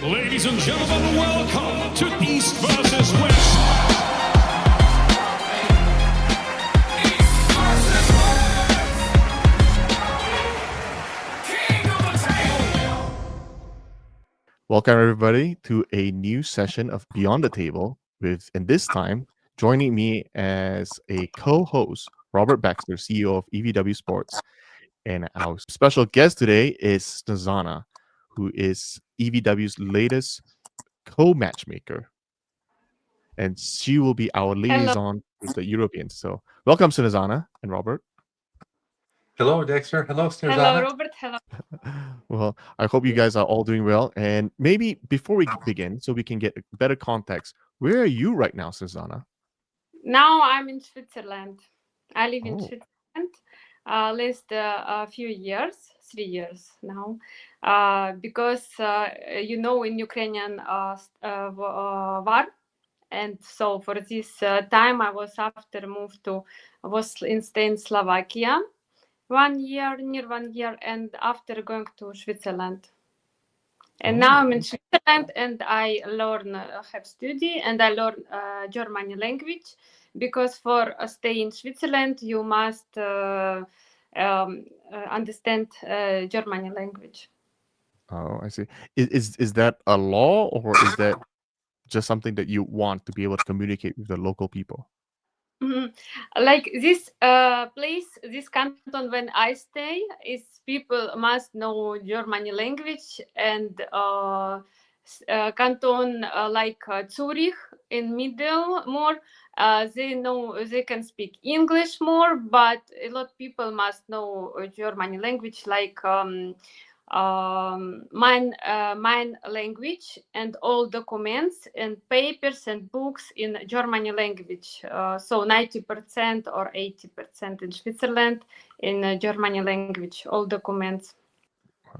Ladies and gentlemen, welcome to East versus West. Welcome, everybody, to a new session of Beyond the Table. And this time, joining me as a co host, Robert Baxter, CEO of EVW Sports. And our special guest today is Snizhana, who is EVW's latest co matchmaker. And she will be our Hello. liaison with the Europeans. So, welcome, Snizhana and Robert. Hello, Dexter. Hello, Hello, Snizhana. Robert. Hello. Well, I hope you guys are all doing well. And maybe before we begin, so we can get better context, where are you right now, Snizhana? Now I'm in Switzerland. I live in Oh. Switzerland. Last a few years, 3 years now, because in Ukrainian war, and so for this time I was after moved to was in stay in Slovakia 1 year, near 1 year, and after going to Switzerland. And now I'm in Switzerland, and I learn, have study, and I learn German language, because for a stay in Switzerland you must understand German language. Oh, I see. Is that a law, or is that just something that you want to be able to communicate with the local people? Mhm. Like this place, this canton when I stay, is people must know German language, and canton like Zurich in middle more, they can speak English more, but a lot of people must know German language, like mine language, and all documents and papers and books in German language. So 90% or 80% in Switzerland in German language, all documents.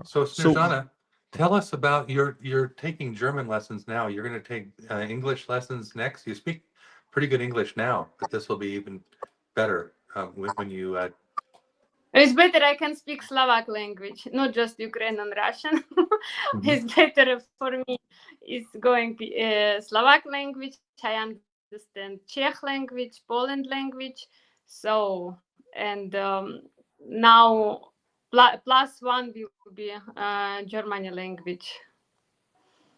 So, Snizhana, tell us about you're taking German lessons now. You're going to take English lessons next. You speak pretty good English now, but this will be even better when you. It's better I can speak Slovak language, not just Ukrainian Russian. It's better for me. It's going Slovak language. I understand Czech language, Poland language. So, and now plus one will be German language.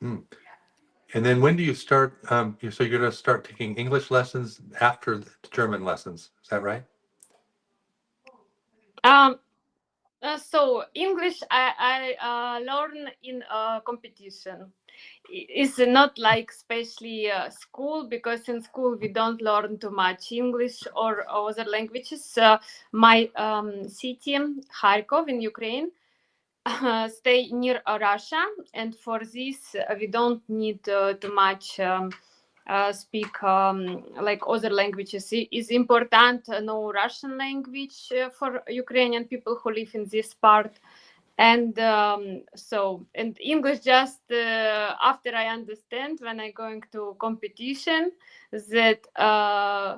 And then when do you start? So you're going to start taking English lessons after the German lessons. Is that right? So English I learn in competition. It's not like especially school, because in school we don't learn too much English or other languages. My city, Kharkov in Ukraine, stay near Russia, and for this we don't need too much speak like other languages. It's important to know Russian language for Ukrainian people who live in this part, and and English just after I understand when I going to competition that a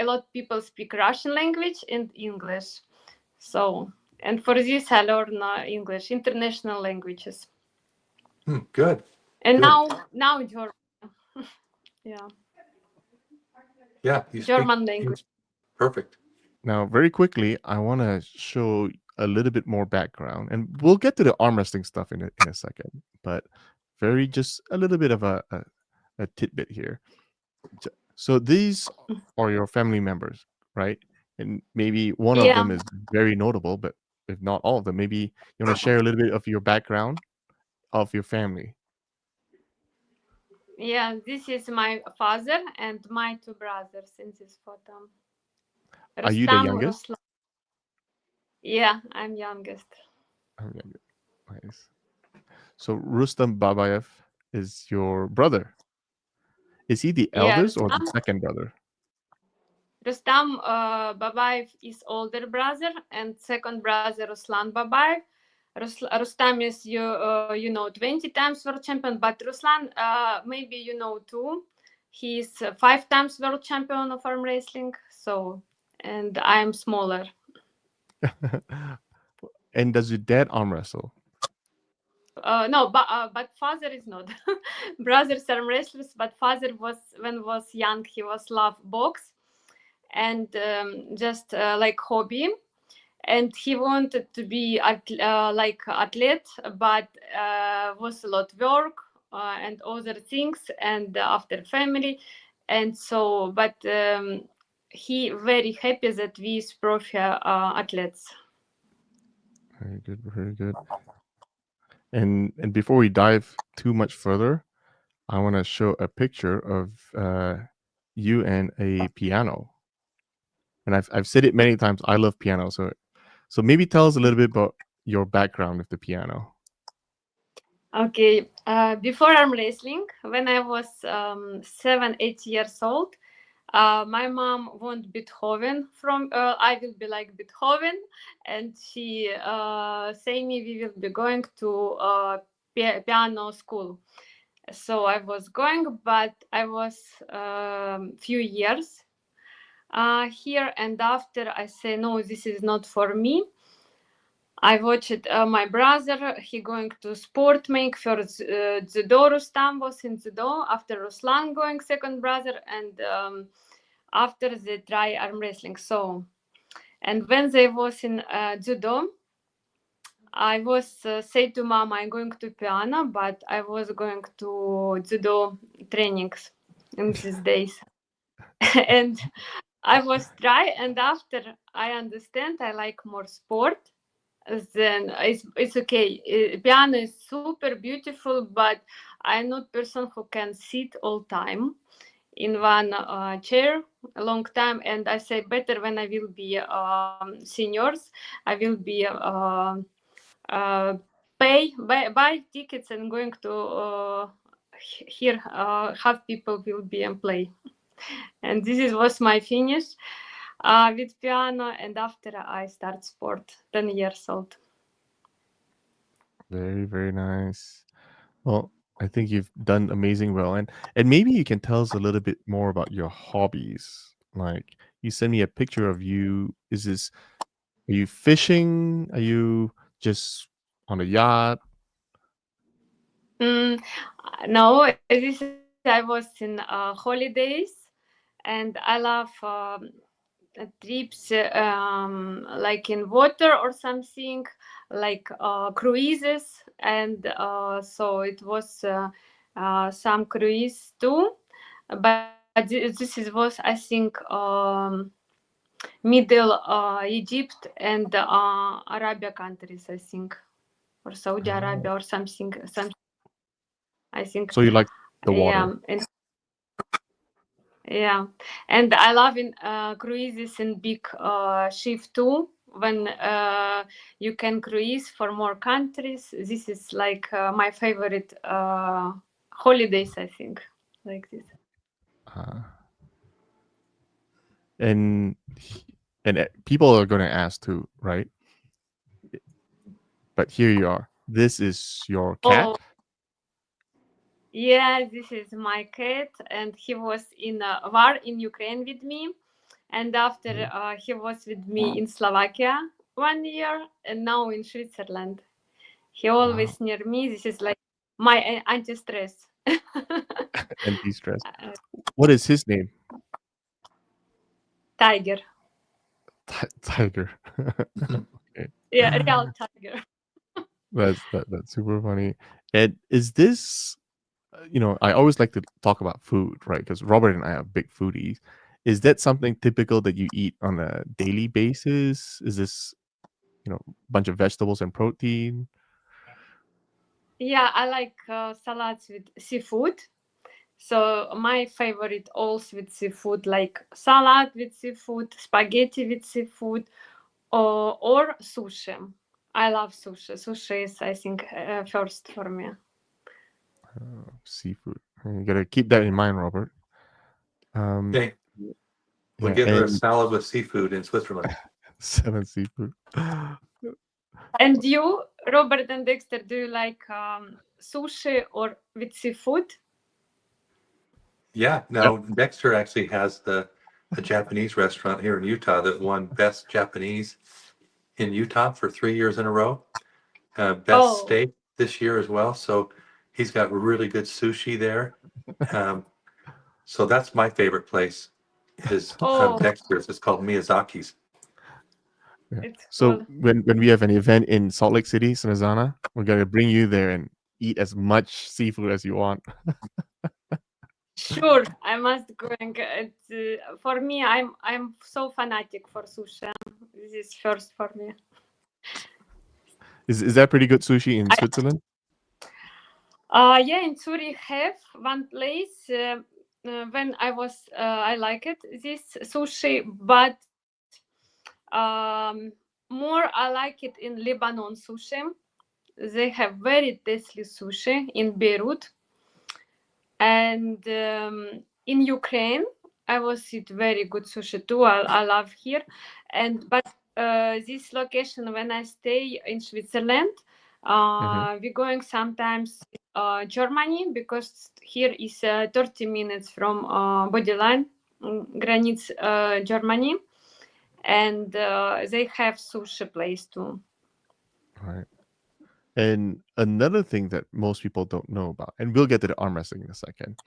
lot of people speak Russian language and English. So, and for this I learn English, international languages. Good. And Good. now German. Yeah. Yeah, you German speak language. perfect. Now, very quickly, I want to show a little bit more background, and we'll get to the arm wrestling stuff in a second. But just a little bit of a tidbit here. So these are your family members, right? And maybe one of them Yeah. is very notable, but if not all of them, maybe you want to share a little bit of your background of your family. Yeah, this is my father and my two brothers in this photo. Are you the Rustam, youngest? Ruslan. Yeah, I'm youngest. Nice. So Rustam Babayev is your brother. Is he the Yeah, eldest or the second brother? Rustam Babaev is older brother, and second brother Ruslan Babaev. Rustam is 20 times world champion, but Ruslan maybe too. He's 5 times world champion of arm wrestling. So, and I'm smaller. And does your dad arm wrestle? No, but father is not. Brothers are wrestlers, but father was, when was young, he was love box, and just like hobby, and he wanted to be like athlete, but was a lot work and other things, and after family, and so, but he very happy that we is profi athletes. Very good, very good. And before we dive too much further, I want to show a picture of you and a piano. And I've said it many times. I love piano, so maybe tell us a little bit about your background with the piano. Okay, before arm wrestling, when I was 7, 8 years old, my mom want Beethoven from I will be like Beethoven, and she say me we will be going to piano school. So I was going, but I was few years here, and after I say no, this is not for me. I watched my brother. He going to sport make first judo. Rustam was in judo. After Ruslan going second brother, and after they try arm wrestling. So, and when they was in judo, I was say to mom, I'm going to piano, but I was going to judo trainings in these days, and I was try. And after I understand, I like more sport. Then it's okay. Piano is super beautiful, but I'm not person who can sit all time in one chair a long time. And I say better when I will be seniors, I will be buy tickets and going to here have people will be and play. And was my finish with piano, and after I start sport 10 years old. Very, very nice. Well, I think you've done amazing well, and maybe you can tell us a little bit more about your hobbies. Like you sent me a picture of you. Are you fishing? Are you just on a yacht? No, I was in holidays, and I love trips like in water or something, like cruises, and so it was some cruise too, but was, I think, middle Egypt and Arabia countries, I think, or Saudi Arabia or something, I think. So you like the Yeah, water? and yeah, and I love in cruises in big ship too. When you can cruise for more countries, this is like my favorite holidays. I think like this. And people are going to ask too, right? But here you are. This is your cat. Oh, yeah, this is my cat, and he was in a war in Ukraine with me, and after he was with me in Slovakia 1 year, and now in Switzerland. He always near me. This is like my anti-stress. Anti-stress. What is his name? Tiger. Tiger. Okay. Yeah, real tiger. That's super funny. And is this, I always like to talk about food, right? Because Robert and I are big foodies. Is that something typical that you eat on a daily basis? Is this, a bunch of vegetables and protein? Yeah, I like salads with seafood. So my favorite alls with seafood, like salad with seafood, spaghetti with seafood, or sushi. I love sushi. Sushi is, I think, first for me. Seafood. You gotta keep that in mind, Robert. Okay. We'll Yeah, get her a and salad with seafood in Switzerland. 7 seafood. And you, Robert and Dexter, do you like sushi or with seafood? Yeah, no, Dexter actually has a Japanese restaurant here in Utah that won Best Japanese in Utah for 3 years in a row. Best steak this year as well. So he's got really good sushi there. So that's my favorite place is Oh, Dexter's. It's called Miyazaki's. Yeah. it's So cool. when we have an event in Salt Lake City, Snizhana, we're gonna bring you there and eat as much seafood as you want. Sure, I must go. And for me, I'm so fanatic for sushi. This is first for me. Is that pretty good sushi in Switzerland? Yeah, in Zurich have one place. When I was, I like it this sushi, but more I like it in Lebanon sushi. They have very tasty sushi in Beirut, and in Ukraine I was eat very good sushi too. I love here, but this location when I stay in Switzerland, we're going sometimes Germany because here is 30 minutes from bodyline granic Germany, and they have sushi place too. Right. And another thing that most people don't know about, and we'll get to the arm wrestling in a second,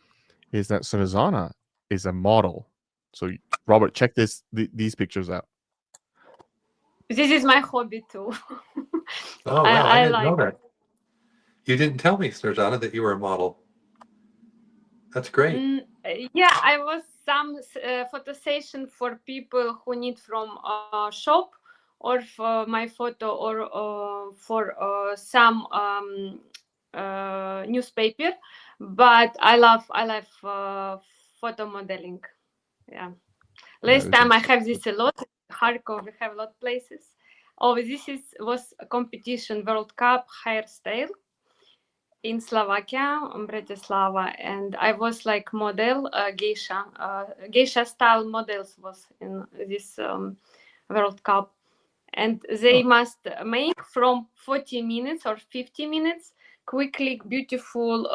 is that Snizhana is a model. So Robert, check these pictures out. This is my hobby too. Oh, wow. I didn't like know that. You didn't tell me, Snizhana, that you were a model. That's great. Yeah, I was some photo session for people who need from shop or for my photo or for some newspaper, but I love photo modeling. Yeah. Last time I have this a lot. Kharkov, we have a lot of places. Oh, this was a competition, World Cup hairstyle in Slovakia, Bratislava, and I was like model, geisha style models was in this World Cup, and they must make from 40 minutes or 50 minutes quickly beautiful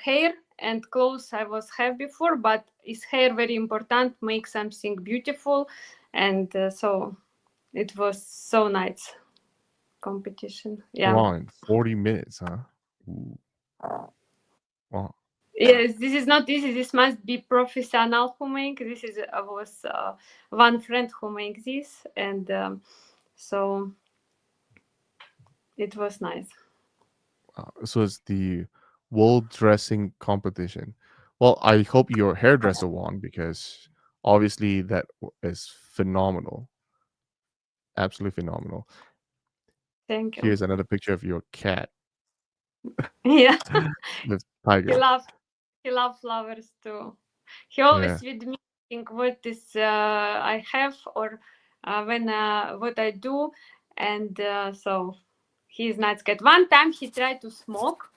hair and clothes I was have before, but is hair very important, make something beautiful, and so it was so nice competition. Yeah. Wow, in 40 minutes, huh? Ooh. Wow. Yes, this is not easy. This must be professional who make this. Is was one friend who make this, and so it was nice. So it's the World Dressing Competition. Well, I hope your hairdresser won because obviously that is phenomenal. Absolutely phenomenal. Thank you. Here's another picture of your cat. Yeah, The he tiger. love flowers too. He always with me think what is I have or when what I do, and so he's nice cat. One time he tried to smoke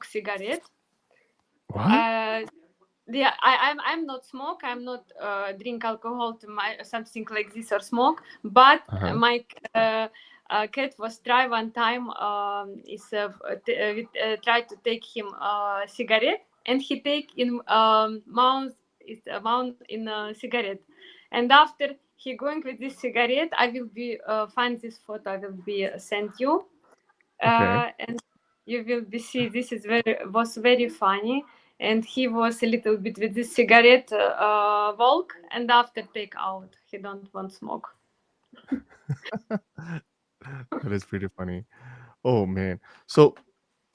cigarette. What? Yeah, I'm not smoke. I'm not drink alcohol to my something like this or smoke. But my cat was try one time. Tried to take him cigarette, and he take in mouth is mouth in cigarette, and after he going with this cigarette, I will be find this photo. I will be send you, and you will be see. This is was very funny. And he was a little bit with this cigarette walk, and after take out, he don't want smoke. That is pretty funny. Oh man. So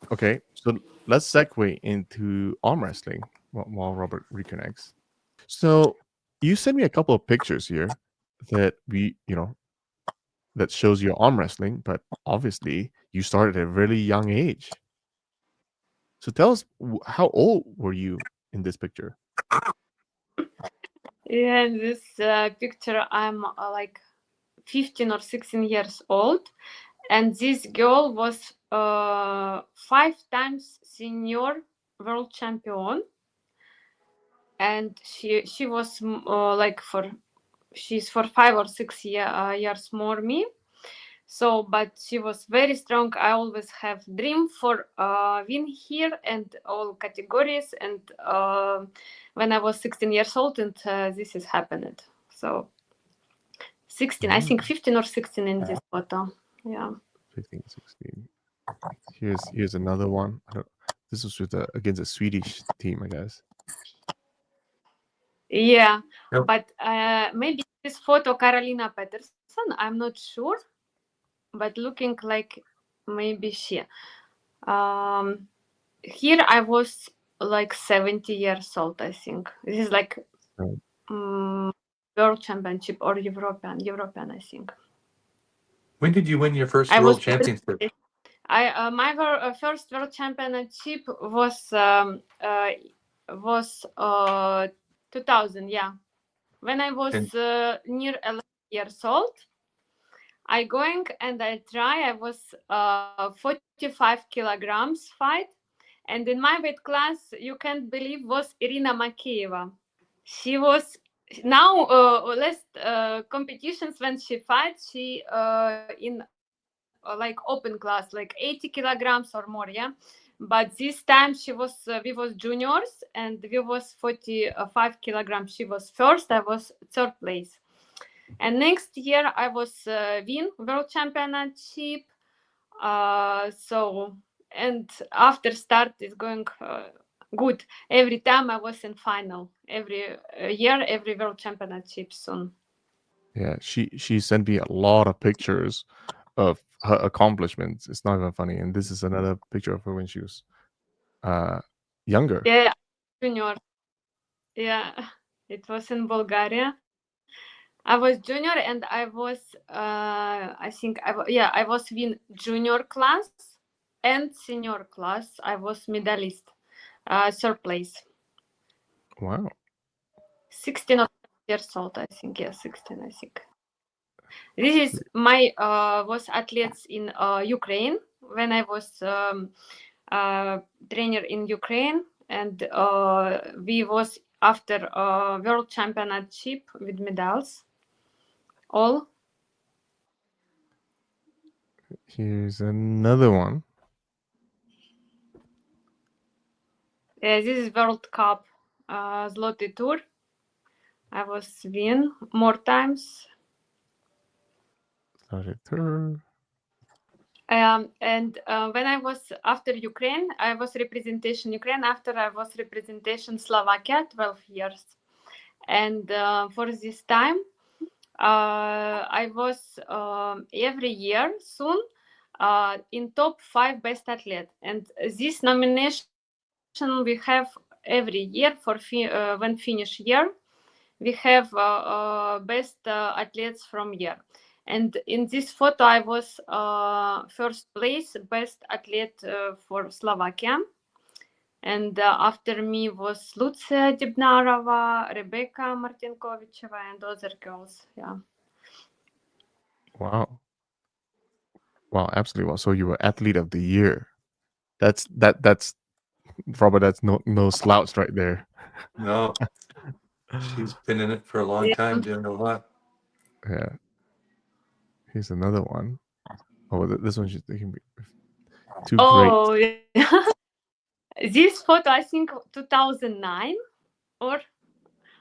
so let's segue into arm wrestling while Robert reconnects. So you sent me a couple of pictures here that that shows your arm wrestling, but obviously you started at a really young age. So tell us, how old were you in this picture? Yeah, in this picture, I'm like 15 or 16 years old, and this girl was 5 times senior world champion, and she was like she's for 5 or 6 years more me. So, but she was very strong. I always have dream for win here and all categories. And when I was 16 years old, and this is happened. So 16, I think 15 or 16 in this photo. Yeah. 15, 16. Here's another one. This was with against a Swedish team, I guess. Yeah, Yep. but maybe this photo Carolina Peterson. I'm not sure, but looking like maybe she. Here I was like 70 years old, I think. This is like Right. World Championship or European, I think. When did you win your first I world was championship? my first World Championship was 2000. Yeah, when I was And near 11 years old. I going and I try. I was 45 kilograms fight, and in my weight class, you can't believe, was Irina Makeeva. She was now last competitions when she fights, she in like open class, like 80 kilograms or more, yeah. But this time she was we was juniors and we was 45 kilograms. She was first, I was third place. And next year I was win world championship. So and after start is going good. Every time I was in final. Every year, every world championship soon. Yeah, she sent me a lot of pictures of her accomplishments. It's not even funny. And this is another picture of her when she was younger. Yeah, junior. Yeah, it was in Bulgaria. I was junior and I was I think I was in junior class and senior class. I was medalist, third place. Wow. 16 or 17 years old, I think. Yeah, 16, I think. This is my was athletes in Ukraine when I was trainer in Ukraine, and we was after world championship with medals. All. Here's another one. This is World Cup Zloty Tour. I was win more times. Started her. And when I was after Ukraine, I was representation Ukraine. After I was representation Slovakia, 12 years. And for this time, I was every year soon in top 5 best athlete. And this nomination we have every year for when finish year. We have best athletes from year. And in this photo, I was first place, best athlete for Slovakia. And after me was Lucia Dibnarova, Rebecca Martinkovicheva, and other girls. Yeah. Wow. Wow, absolutely. Wow. So you were athlete of the year. That's Robert, that's no slouch right there. no, she's been in it for a long time, doing a lot. Yeah. Here's another one. Oh, this one should too great. Yeah. This photo, I think 2009, or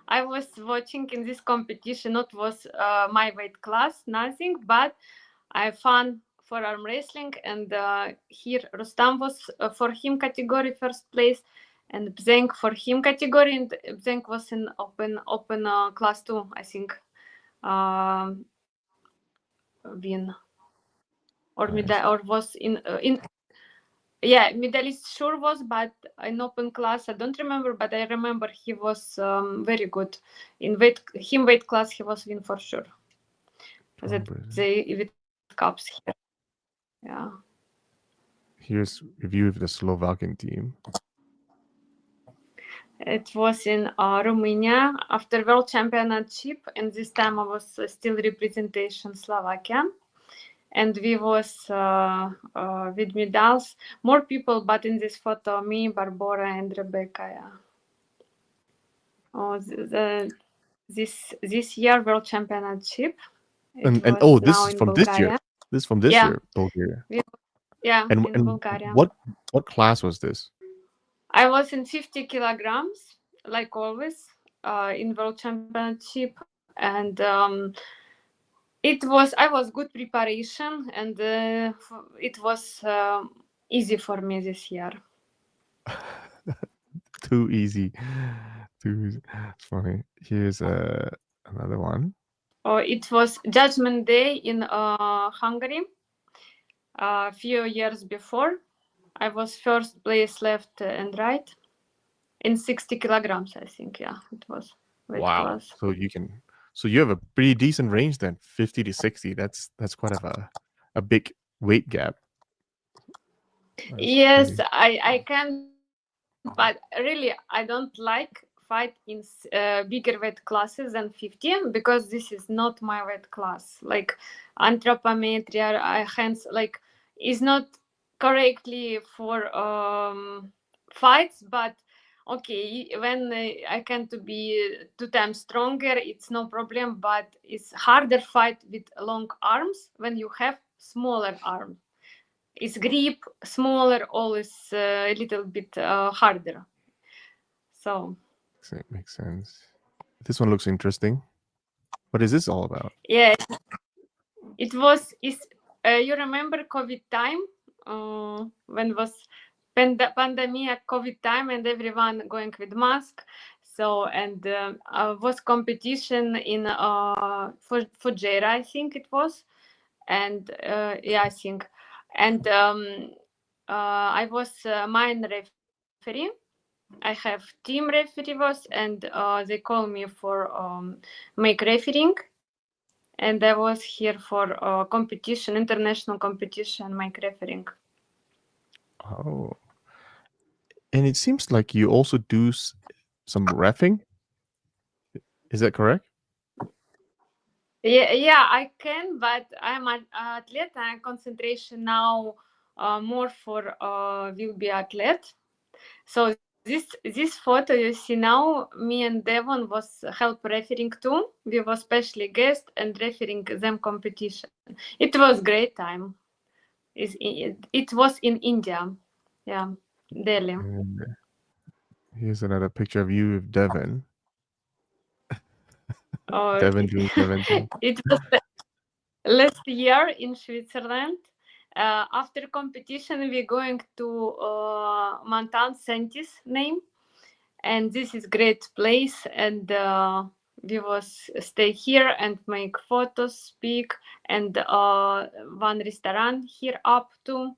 I was watching in this competition. Not was my weight class, nothing, but I found for arm wrestling, and here Rustam was for him category first place, and Bzenk for him category, and Bzenk was in open class 2, I think. Win or medal or was in yeah, medalist sure was, but in open class I don't remember, but I remember he was very good in weight class. He was win for sure. That they with cups here. Yeah. Here's review of the Slovakian team. It was in Romania after World Championship, and this time I was still representation Slovakia, and we was with medals. More people, but in this photo, me, Barbora, and Rebecca. Yeah. Oh, this year World Championship. And this is from this year. This is from this year, Bulgaria. Yeah, and in Bulgaria. What class was this? I was in 50 kilograms, like always, in World Championship, and I was good preparation, and it was easy for me this year. Too easy. Too easy. It's funny. Here's another one. It was Judgment Day in Hungary a few years before. I was first place left and right in 60 kilograms, I think. Yeah, it was weight class. So you have a pretty decent range then, 50 to 60. That's quite of a big weight gap. Yes, I can, but really I don't like fight in bigger weight classes than 50 because this is not my weight class. Like anthropometry, hands like is not correctly for fights, but okay, when I can to be 2 times stronger, it's no problem. But it's harder fight with long arms when you have smaller arms. Its grip smaller, always a little bit harder. So Makes sense. This one looks interesting. What is this all about? yeah, it was. You remember COVID time when was pandemic COVID time and everyone going with mask. So and was competition in Fujairah, I think it was, and yeah, I think, and I was main referee. I have team referee was, and they call me for make refereeing, and I was here for competition, international competition, make refereeing. Oh, and it seems like you also do some reffing. Is that correct? Yeah, I can, but I'm an athlete. And concentration now more for will be athlete. So this photo you see now, me and Devon was help refereeing too. We were specially guest and refereeing them competition. It was great time. It was in India, yeah, Delhi. And here's another picture of you with Devon. Devon doing Devon thing. It was last year in Switzerland. After competition, we're going to Mountain Sentis name, and this is great place. And we was stay here and make photos, speak, and one restaurant here up too.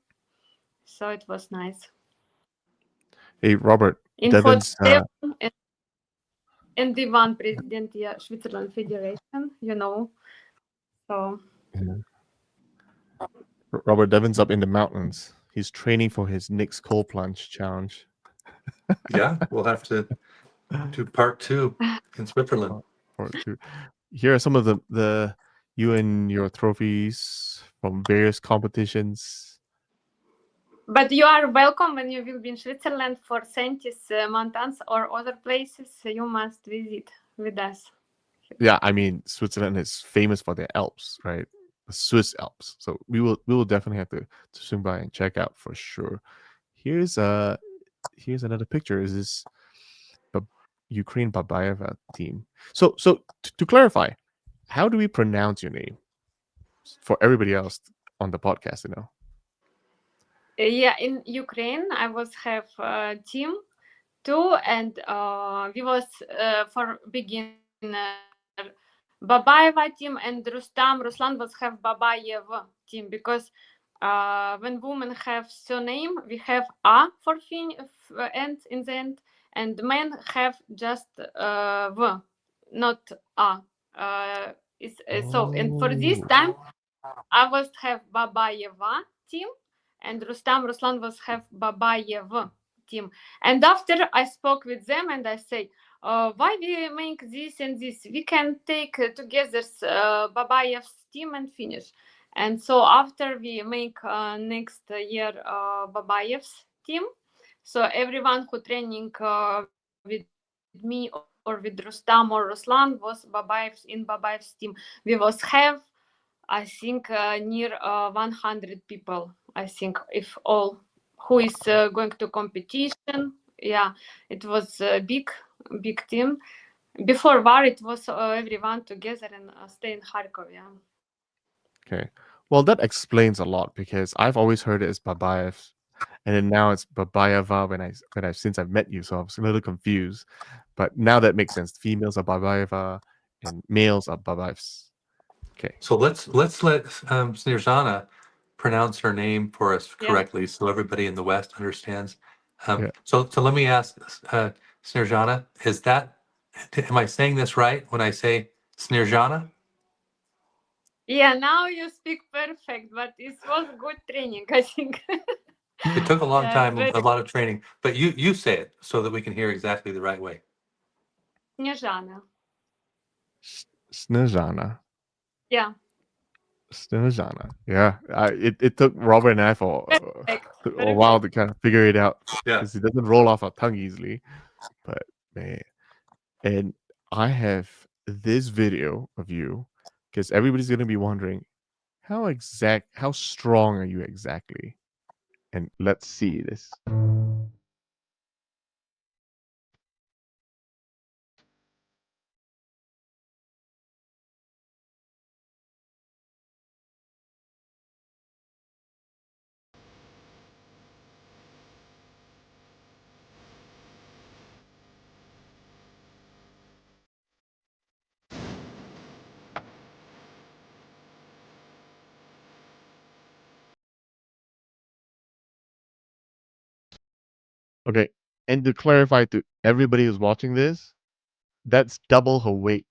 So it was nice. Hey, Robert. In Devon's. and the one president, yeah, Switzerland Federation, you know. So. Yeah. Robert Devon's up in the mountains. He's training for his next cold plunge challenge. Yeah, we'll have to do part 2 in Switzerland. Part 2. Here are some of the you and your trophies from various competitions. But you are welcome when you will be in Switzerland for Sentis mountains or other places. You must visit with us. Yeah, I mean Switzerland is famous for their Alps, right? The Swiss Alps. So we will definitely have to swing by and check out for sure. Here's another picture. Is this Ukraine Babaieva team? So to clarify, how do we pronounce your name for everybody else on the podcast? Yeah, in Ukraine, I was have a team too, and we was for beginner Babaeva team, and Ruslan was have Babaeva team because when women have surname, we have A for end in the end, and men have just V, not A. So, and for this time, I was have Babaeva team, and Ruslan was have Babaev team. And after I spoke with them, and I say, why we make this and this? We can take together Babaev's team and finish. And so after we make next year Babaev's team, so everyone who training with me or with Rustam or Ruslan was in Babaev's team. We was have, I think, near 100 people. I think if all who is going to competition, yeah, it was a big team. Before war, it was everyone together and stay in Kharkov. Yeah. Okay. Well, that explains a lot because I've always heard it as Babaev and then now it's Babayeva since I've met you, so I was a little confused. But now that makes sense. Females are Babayeva and males are Babaevs. Okay. So let's let Snizhana pronounce her name for us Yeah. correctly, so everybody in the West understands. Yeah. So let me ask, Snizhana, am I saying this right when I say Snizhana? Yeah, now you speak perfect, but it was good training, I think. It took a long Yeah, time, very a lot of training, but you say it so that we can hear exactly the right way. Snezhana. Snizhana. Yeah, Snizhana. Yeah. It took Robert and I for perfect. a while to kind of figure it out Yeah. because it doesn't roll off our tongue easily. But man, and I have this video of you because everybody's gonna be wondering how strong are you exactly? And let's see this. Okay, and to clarify to everybody who's watching this, that's double her weight.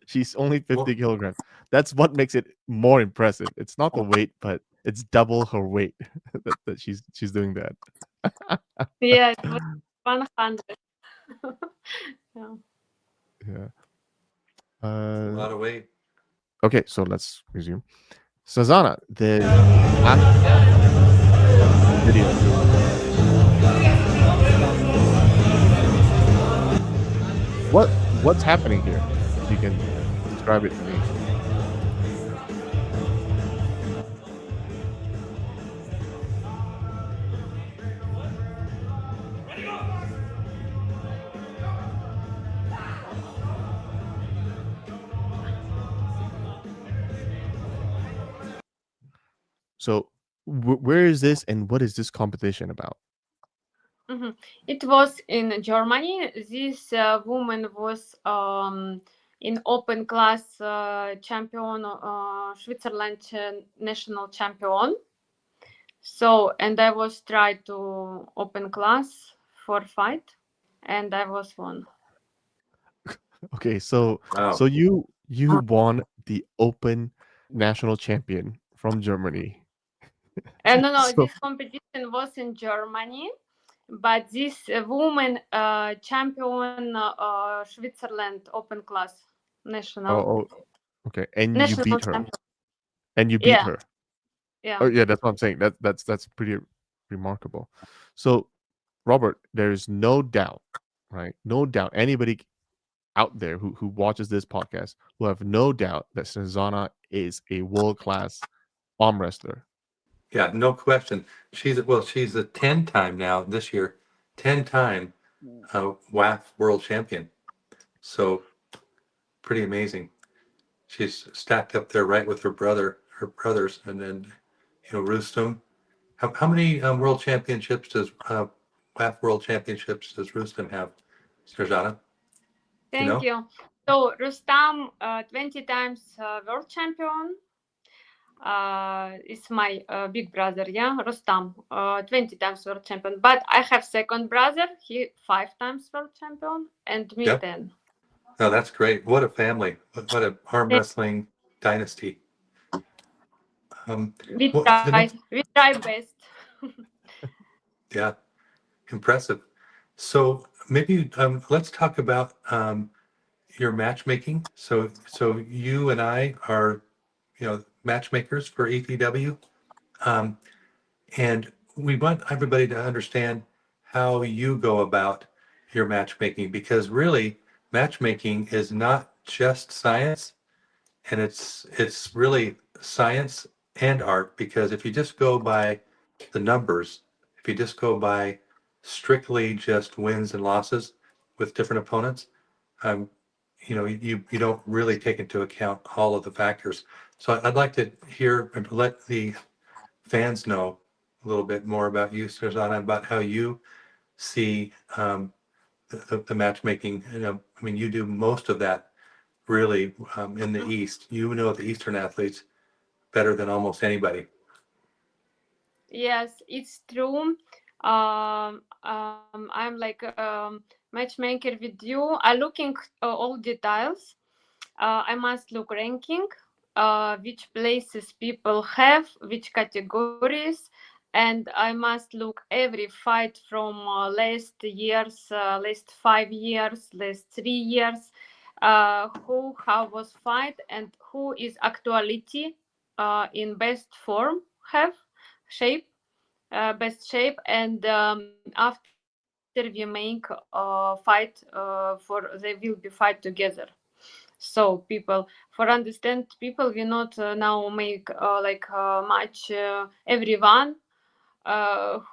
She's only 50 Well, kilograms. That's what makes it more impressive. It's not the weight, but it's double her weight that she's doing that. Yeah, it was 100. Yeah. Yeah. a lot of weight. Okay, so let's resume. Snizhana, the last video. What's happening here? If you can describe it to me. So, where is this, and what is this competition about? Mhm. It was in Germany. This woman was in open class champion, Switzerland national champion. So, and I was tried to open class for fight, and I was won. Okay, so Wow. you won the Open national champion from Germany. No, So, this competition was in Germany, but this woman champion Switzerland open class national oh, okay, and you national beat her, champion. and you beat Yeah, her. yeah. Oh, yeah, that's what I'm saying. That's pretty remarkable. So, Robert, there is no doubt, right? No doubt anybody out there who watches this podcast will have no doubt that Snizhana is a world class arm wrestler. Yeah, no question. She's a 10-time now this year, 10-time WAF world champion. So pretty amazing. She's stacked up there right with her brothers, and then Rustam. How many world championships does WAF world championships does Rustam have, Snezhana? Thank you. So Rustam, 20 times world champion. It's my big brother, yeah, Rustam, 20 times world champion. But I have second brother, he 5 times world champion, and me Yep. 10. Oh, that's great. What a family. What a arm wrestling dynasty. We Well, the try, next, we try best. yeah, impressive. So maybe let's talk about your matchmaking. So you and I are, matchmakers for EPW, and we want everybody to understand how you go about your matchmaking, because really matchmaking is not just science, and it's really science and art, because if you just go by the numbers, if you just go by strictly just wins and losses with different opponents, um, you don't really take into account all of the factors. So I'd like to hear and let the fans know a little bit more about you, Snizhana, about how you see the matchmaking. I mean, you do most of that really in the East. You know the Eastern athletes better than almost anybody. Yes, it's true. I'm like matchmaker with you. I looking all details. I must look ranking, which places people have, which categories, and I must look every fight from last years, last 5 years, last 3 years, who how was fight and who is actuality in best form have shape, best shape, and after we make fight for they will be fight together. So people, for understand people, we not now make much everyone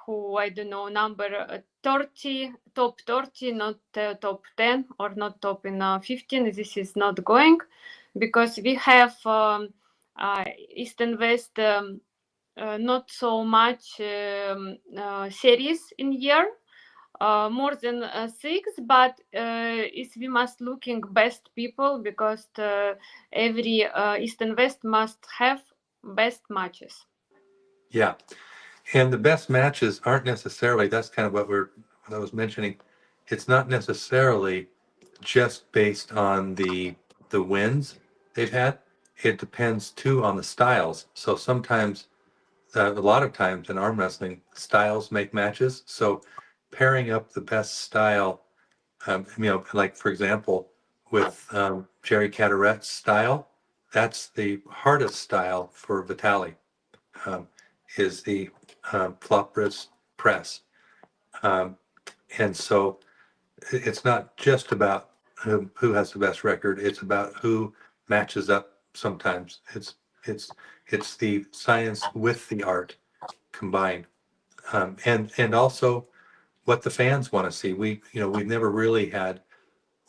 who I don't know number 30, top 30, not top 10 or not top in 15. This is not going because we have East and West. Not so much series in year, more than six, but is we must looking best people because every East and West must have best matches. Yeah. And the best matches aren't necessarily, that's kind of what I was mentioning. It's not necessarily just based on the wins they've had. It depends too on the styles. So sometimes, a lot of times in arm wrestling, styles make matches. So pairing up the best style, like for example, with Jerry Cadaret's style, that's the hardest style for Vitali. Um, is the flop wrist press. Um, and so it's not just about who has the best record. It's about who matches up sometimes. It's the science with the art combined. And also what the fans want to see. We've never really had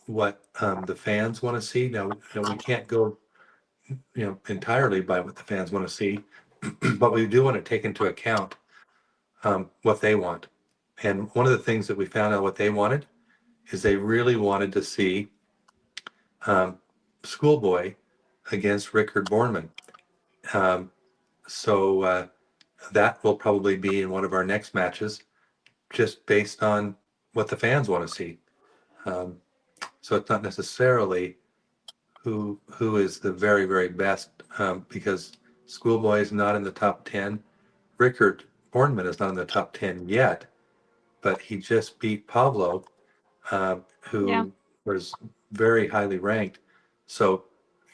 what the fans want to see. Now, we can't go, entirely by what the fans want to see, but we do want to take into account what they want. And one of the things that we found out what they wanted is they really wanted to see um, Schoolboy against Rickard Bornman. Um, so that will probably be in one of our next matches, just based on what the fans want to see. Um, so it's not necessarily who is the very, very best, because Schoolboy is not in the top 10. Rickard Bornman is not in the top 10 yet, but he just beat Pavlo, Yeah. who was very highly ranked. So,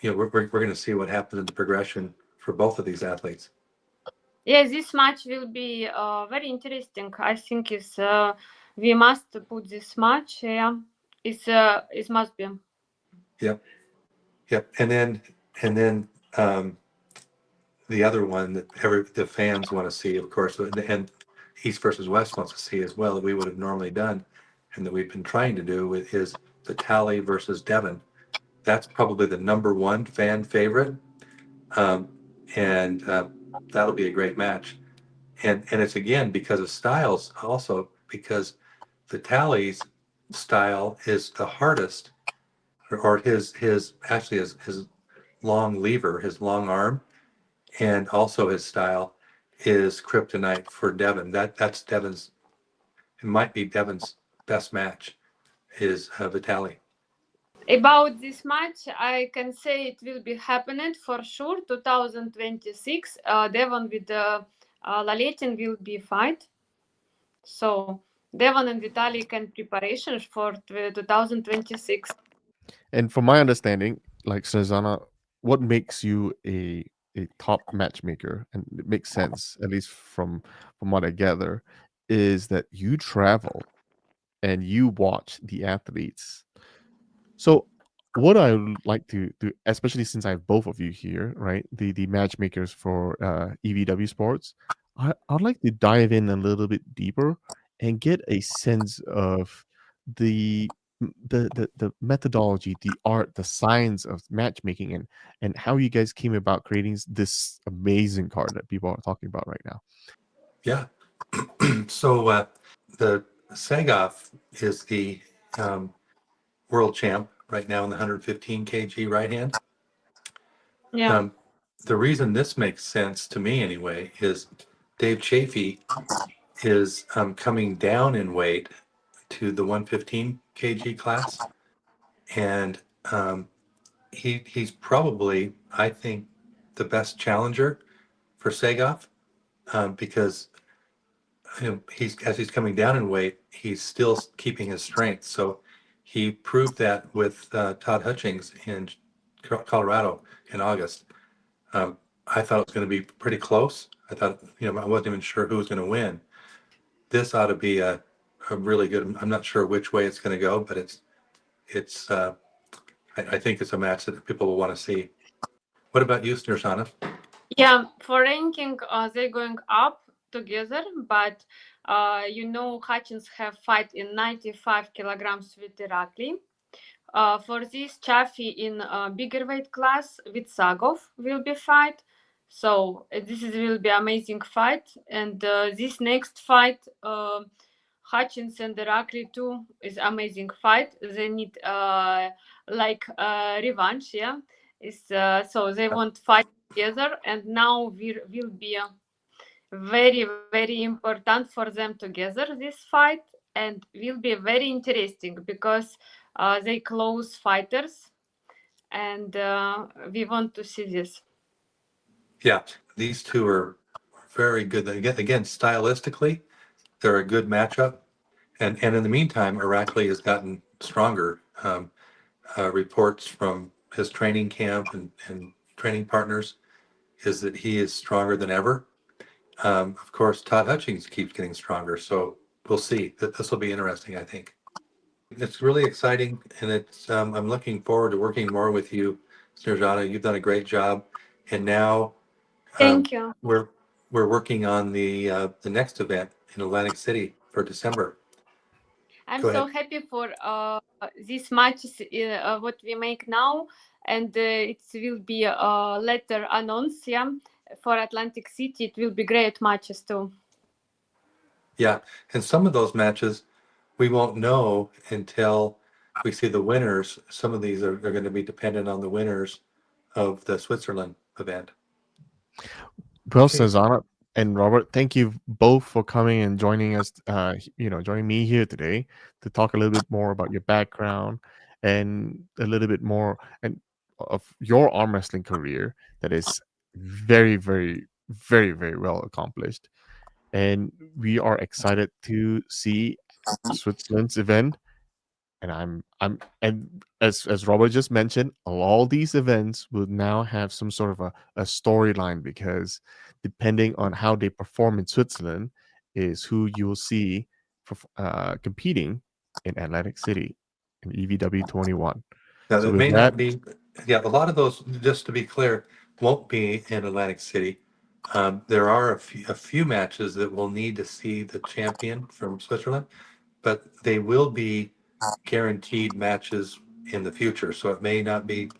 we're going to see what happens in the progression for both of these athletes. Yeah, this match will be very interesting. I think is we must put this match. Yeah, it must be. Yep, yep. And then the other one that the fans want to see, of course, and East versus West wants to see as well, that we would have normally done, and that we've been trying to do, is Vitali versus Devon. That's probably the number one fan favorite, um, and that'll be a great match. And it's again because of styles, also because Vitali's style is the hardest, or his actually his long lever, his long arm, and also his style is kryptonite for Devon. That's Devon's. It might be Devon's best match is Vitali. About this match, I can say it will be happening for sure. 2026, Devon with Laletin will be fight. So Devon and Vitaly can preparations for 2026. And from my understanding, like Snezana, what makes you a top matchmaker, and it makes sense, at least from what I gather, is that you travel and you watch the athletes. So what I would like to do, especially since I have both of you here, right? The matchmakers for EVW Sports, I'd like to dive in a little bit deeper and get a sense of the the methodology, the art, the science of matchmaking, and how you guys came about creating this amazing card that people are talking about right now. Yeah. So the Sagoff is the world champ right now in the 115 kg right hand. Yeah. The reason this makes sense to me anyway is Dave Chafee is coming down in weight to the 115 kg class, and he's probably, I think, the best challenger for Sagoff, because he's as he's coming down in weight, he's still keeping his strength. So he proved that with Todd Hutchings in Colorado in August. I thought it was going to be pretty close. I thought, I wasn't even sure who was going to win. This ought to be a really good. I'm not sure which way it's going to go, but it's. I think it's a match that people will want to see. What about you, Snizhana? Yeah, for ranking, they're going up together, but Hutchins have fight in 95 kilograms with Irakli. For this, Chaffee in bigger weight class with Sagov will be fight. So this will be amazing fight. And this next fight, Hutchins and Irakli too, is amazing fight. They need revanche, yeah. So they want fight together, and now will be very, very important for them together this fight, and will be very interesting because they close fighters, and we want to see this. Yeah, these two are very good. Again, stylistically, they're a good matchup. And in the meantime, Irakli has gotten stronger. Reports from his training camp and training partners is that he is stronger than ever. Of course, Todd Hutchings keeps getting stronger. So we'll see. This will be interesting, I think. It's really exciting, and I'm looking forward to working more with you, Snizhana. You've done a great job, and now Thank you. we're working on the next event in Atlantic City for December. I'm Go so ahead. happy for these matches what we make now, and it will be later announced, yeah, for Atlantic City. It will be great matches too. Yeah, and some of those matches we won't know until we see the winners. Some of these are going to be dependent on the winners of the Switzerland event. Well, Okay. Snizhana and Robert, thank you both for coming and joining us. Joining me here today to talk a little bit more about your background and a little bit more and of your arm wrestling career that is very, very, very, very well accomplished. And we are excited to see Switzerland's event. And and as Robert just mentioned, all these events will now have some sort of a storyline, because depending on how they perform in Switzerland is who you will see competing in Atlantic City in EVW 21. Now, So that with may that, not be, yeah, a lot of those, just to be clear, won't be in Atlantic City. There are a few matches that will need to see the champion from Switzerland, but they will be guaranteed matches in the future. So it may not be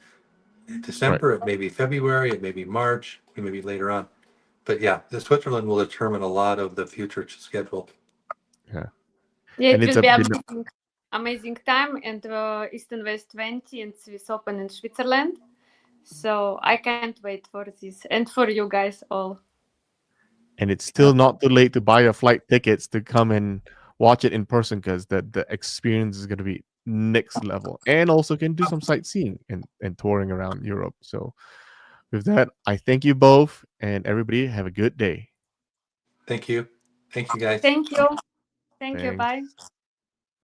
right, December, it may be February, it may be March, it may be later on. But yeah, the Switzerland will determine a lot of the future schedule. yeah, Yeah, and it it's will be been amazing time, and East and West 20 and Swiss Open in Switzerland. So I can't wait for this, and for you guys all. and it's still not too late to buy your flight tickets to come and watch it in person, because the experience is going to be next level, and also can do some sightseeing and touring around Europe. So with that, I thank you both, and everybody have a good day. Thank you. Thank you, guys. Thank you. Thank you. Thanks. Bye.